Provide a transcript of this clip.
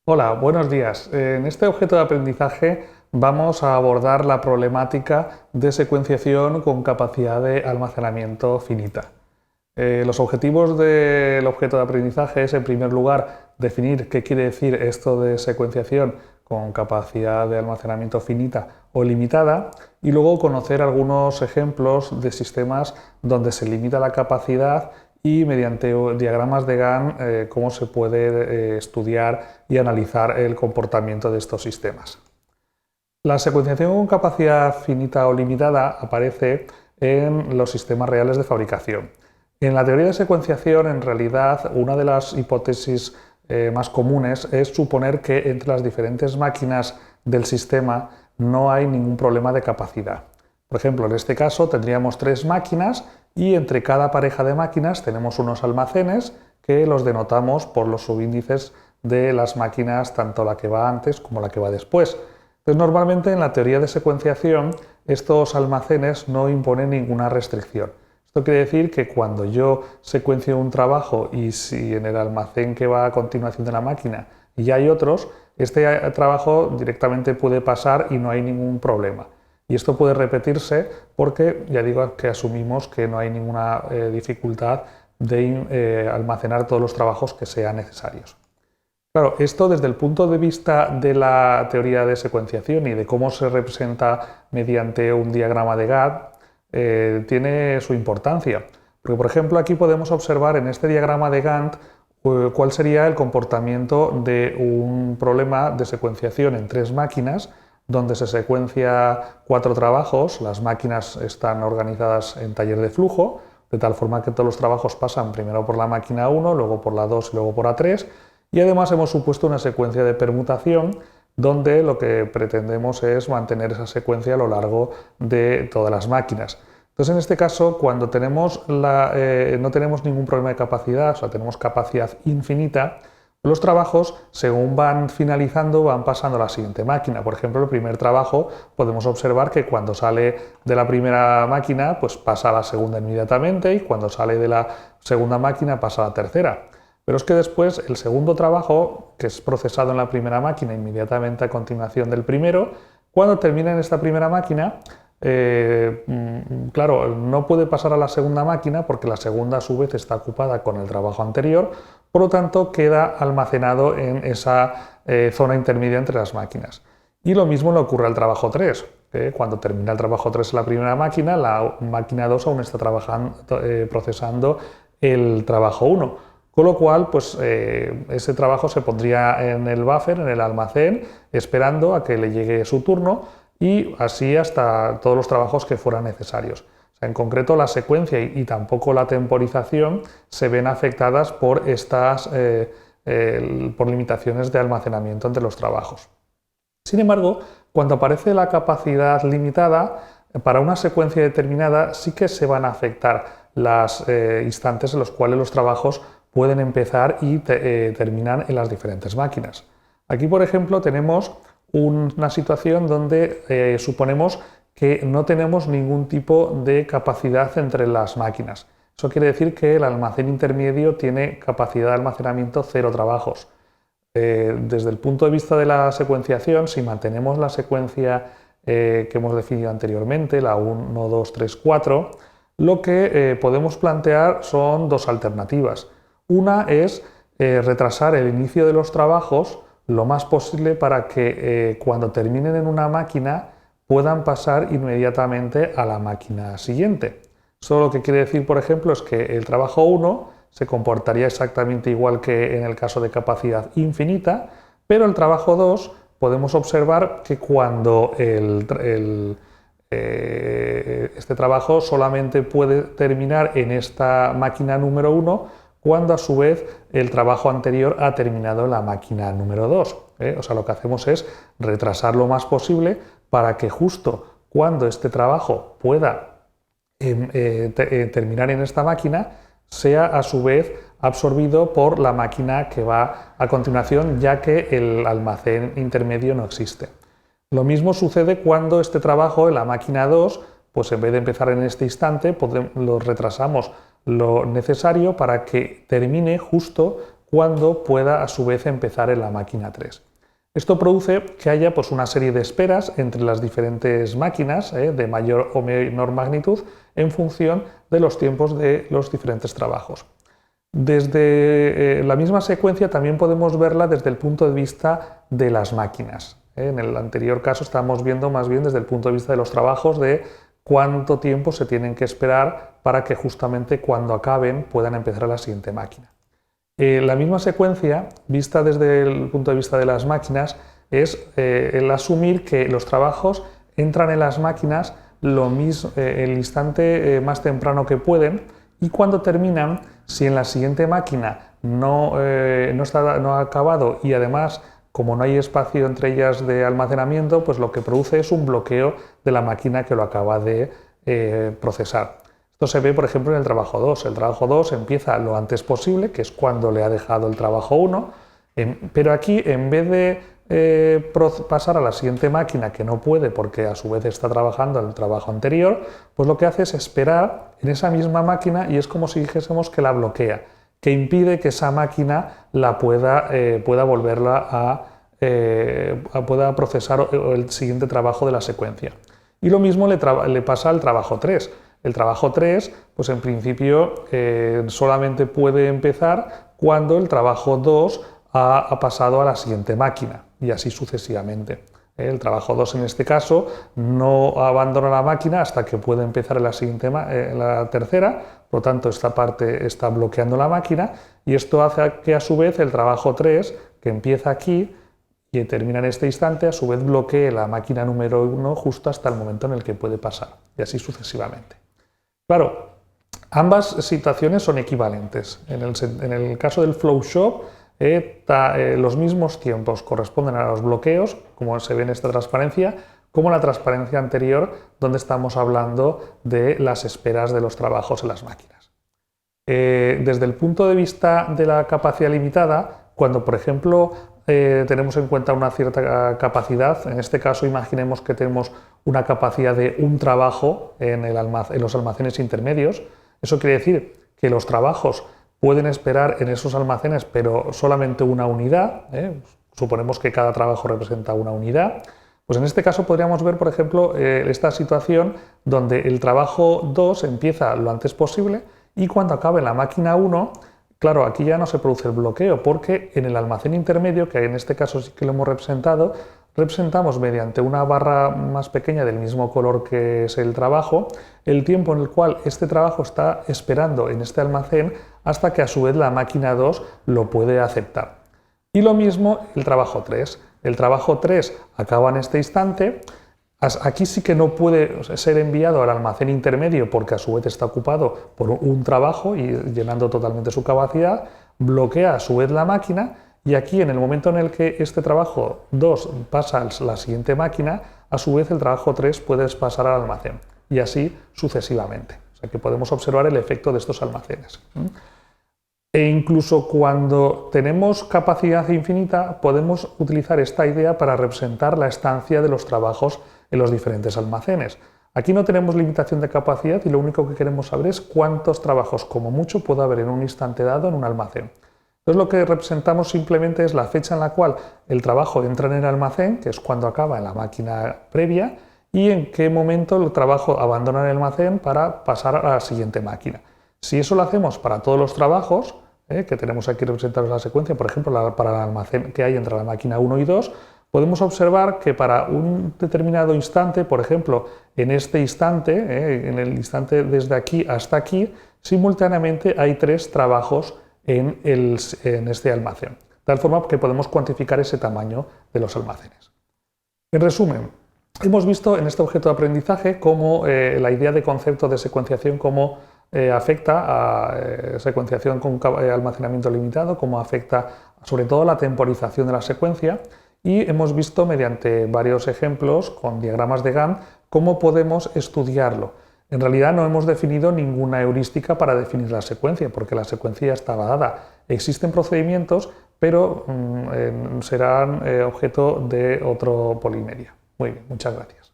Hola, buenos días. En este objeto de aprendizaje vamos a abordar la problemática de secuenciación con capacidad de almacenamiento finita. Los objetivos del objeto de aprendizaje es, en primer lugar, definir qué quiere decir esto de secuenciación con capacidad de almacenamiento finita o limitada, y luego conocer algunos ejemplos de sistemas donde se limita la capacidad y mediante diagramas de Gantt cómo se puede estudiar y analizar el comportamiento de estos sistemas. La secuenciación con capacidad finita o limitada aparece en los sistemas reales de fabricación. En la teoría de secuenciación, en realidad, una de las hipótesis más comunes es suponer que entre las diferentes máquinas del sistema no hay ningún problema de capacidad. Por ejemplo, en este caso tendríamos tres máquinas y entre cada pareja de máquinas tenemos unos almacenes que los denotamos por los subíndices de las máquinas, tanto la que va antes como la que va después. Entonces, normalmente en la teoría de secuenciación estos almacenes no imponen ninguna restricción. Esto quiere decir que cuando yo secuencio un trabajo y si en el almacén que va a continuación de la máquina ya hay otros, este trabajo directamente puede pasar y no hay ningún problema. Y esto puede repetirse porque ya digo que asumimos que no hay ninguna dificultad de almacenar todos los trabajos que sean necesarios. Claro, esto desde el punto de vista de la teoría de secuenciación y de cómo se representa mediante un diagrama de Gantt, tiene su importancia. Porque, por ejemplo, aquí podemos observar en este diagrama de Gantt cuál sería el comportamiento de un problema de secuenciación en tres máquinas, donde se secuencia cuatro trabajos. Las máquinas están organizadas en taller de flujo, de tal forma que todos los trabajos pasan primero por la máquina 1, luego por la 2 y luego por la 3. Y además hemos supuesto una secuencia de permutación donde lo que pretendemos es mantener esa secuencia a lo largo de todas las máquinas. Entonces, en este caso, cuando no tenemos ningún problema de capacidad, o sea, tenemos capacidad infinita, los trabajos, según van finalizando, van pasando a la siguiente máquina. Por ejemplo, el primer trabajo podemos observar que cuando sale de la primera máquina, pues pasa a la segunda inmediatamente, y cuando sale de la segunda máquina pasa a la tercera. Pero es que después el segundo trabajo, que es procesado en la primera máquina inmediatamente a continuación del primero, cuando termina en esta primera máquina, claro, no puede pasar a la segunda máquina porque la segunda a su vez está ocupada con el trabajo anterior, por lo tanto queda almacenado en esa zona intermedia entre las máquinas. Y lo mismo le ocurre al trabajo 3, que cuando termina el trabajo 3 en la primera máquina, la máquina 2 aún está procesando el trabajo 1. Con lo cual, pues, ese trabajo se pondría en el buffer, en el almacén, esperando a que le llegue su turno y así hasta todos los trabajos que fueran necesarios. O sea, en concreto, la secuencia y tampoco la temporización se ven afectadas por por limitaciones de almacenamiento entre los trabajos. Sin embargo, cuando aparece la capacidad limitada, para una secuencia determinada sí que se van a afectar los instantes en los cuales los trabajos pueden empezar y terminan en las diferentes máquinas. Aquí, por ejemplo, tenemos una situación donde suponemos que no tenemos ningún tipo de capacidad entre las máquinas. Eso quiere decir que el almacén intermedio tiene capacidad de almacenamiento 0 trabajos. Desde el punto de vista de la secuenciación, si mantenemos la secuencia que hemos definido anteriormente, la 1, 2, 3, 4, lo que podemos plantear son dos alternativas. Una es retrasar el inicio de los trabajos lo más posible para que cuando terminen en una máquina puedan pasar inmediatamente a la máquina siguiente. Eso lo que quiere decir, por ejemplo, es que el trabajo 1 se comportaría exactamente igual que en el caso de capacidad infinita, pero el trabajo 2 podemos observar que cuando este trabajo solamente puede terminar en esta máquina número 1 cuando a su vez el trabajo anterior ha terminado en la máquina número 2. O sea, lo que hacemos es retrasar lo más posible para que justo cuando este trabajo pueda terminar en esta máquina, sea a su vez absorbido por la máquina que va a continuación, ya que el almacén intermedio no existe. Lo mismo sucede cuando este trabajo en la máquina 2, pues en vez de empezar en este instante, lo retrasamos lo necesario para que termine justo cuando pueda a su vez empezar en la máquina 3. Esto produce que haya pues, una serie de esperas entre las diferentes máquinas de mayor o menor magnitud en función de los tiempos de los diferentes trabajos. Desde la misma secuencia también podemos verla desde el punto de vista de las máquinas. En el anterior caso estábamos viendo más bien desde el punto de vista de los trabajos de cuánto tiempo se tienen que esperar para que justamente cuando acaben puedan empezar a la siguiente máquina. La misma secuencia, vista desde el punto de vista de las máquinas, es el asumir que los trabajos entran en las máquinas el instante más temprano que pueden, y cuando terminan, si en la siguiente máquina no ha acabado y además como no hay espacio entre ellas de almacenamiento, pues lo que produce es un bloqueo de la máquina que lo acaba de procesar. Esto se ve, por ejemplo, en el trabajo 2. El trabajo 2 empieza lo antes posible, que es cuando le ha dejado el trabajo 1, pero aquí, en vez de pasar a la siguiente máquina, que no puede porque a su vez está trabajando en el trabajo anterior, pues lo que hace es esperar en esa misma máquina y es como si dijésemos que la bloquea, que impide que esa máquina pueda volverla pueda procesar el siguiente trabajo de la secuencia. Y lo mismo le pasa al trabajo 3. El trabajo 3, pues en principio solamente puede empezar cuando el trabajo 2 ha pasado a la siguiente máquina y así sucesivamente. El trabajo 2 en este caso no abandona la máquina hasta que puede empezar en la tercera, por lo tanto esta parte está bloqueando la máquina y esto hace que a su vez el trabajo 3, que empieza aquí y termina en este instante, a su vez bloquee la máquina número 1 justo hasta el momento en el que puede pasar y así sucesivamente. Claro, ambas situaciones son equivalentes. En el caso del flow shop, los mismos tiempos corresponden a los bloqueos, como se ve en esta transparencia, como en la transparencia anterior, donde estamos hablando de las esperas de los trabajos en las máquinas. Desde el punto de vista de la capacidad limitada, cuando por ejemplo tenemos en cuenta una cierta capacidad, en este caso imaginemos que tenemos una capacidad de un trabajo en los almacenes intermedios, eso quiere decir que los trabajos pueden esperar en esos almacenes, pero solamente una unidad, suponemos que cada trabajo representa una unidad, pues en este caso podríamos ver, por ejemplo, esta situación donde el trabajo 2 empieza lo antes posible y cuando acabe en la máquina 1, claro, aquí ya no se produce el bloqueo porque en el almacén intermedio, que en este caso sí que lo hemos representado, representamos mediante una barra más pequeña del mismo color que es el trabajo, el tiempo en el cual este trabajo está esperando en este almacén hasta que a su vez la máquina 2 lo puede aceptar. Y lo mismo el trabajo 3. El trabajo 3 acaba en este instante, aquí sí que no puede ser enviado al almacén intermedio porque a su vez está ocupado por un trabajo y llenando totalmente su capacidad, bloquea a su vez la máquina. Y aquí, en el momento en el que este trabajo 2 pasa a la siguiente máquina, a su vez el trabajo 3 puede pasar al almacén, y así sucesivamente. O sea que podemos observar el efecto de estos almacenes. E incluso cuando tenemos capacidad infinita, podemos utilizar esta idea para representar la estancia de los trabajos en los diferentes almacenes. Aquí no tenemos limitación de capacidad y lo único que queremos saber es cuántos trabajos, como mucho, puede haber en un instante dado en un almacén. Entonces lo que representamos simplemente es la fecha en la cual el trabajo entra en el almacén, que es cuando acaba en la máquina previa, y en qué momento el trabajo abandona el almacén para pasar a la siguiente máquina. Si eso lo hacemos para todos los trabajos, que tenemos aquí representados en la secuencia, por ejemplo, para el almacén que hay entre la máquina 1 y 2, podemos observar que para un determinado instante, por ejemplo, en este instante, en el instante desde aquí hasta aquí, simultáneamente hay 3 trabajos en este almacén, de tal forma que podemos cuantificar ese tamaño de los almacenes. En resumen, hemos visto en este objeto de aprendizaje cómo la idea de concepto de secuenciación afecta a secuenciación con almacenamiento limitado, cómo afecta sobre todo la temporización de la secuencia, y hemos visto mediante varios ejemplos con diagramas de Gantt cómo podemos estudiarlo. En realidad no hemos definido ninguna heurística para definir la secuencia, porque la secuencia ya estaba dada. Existen procedimientos, pero serán objeto de otro Polimedia. Muy bien, muchas gracias.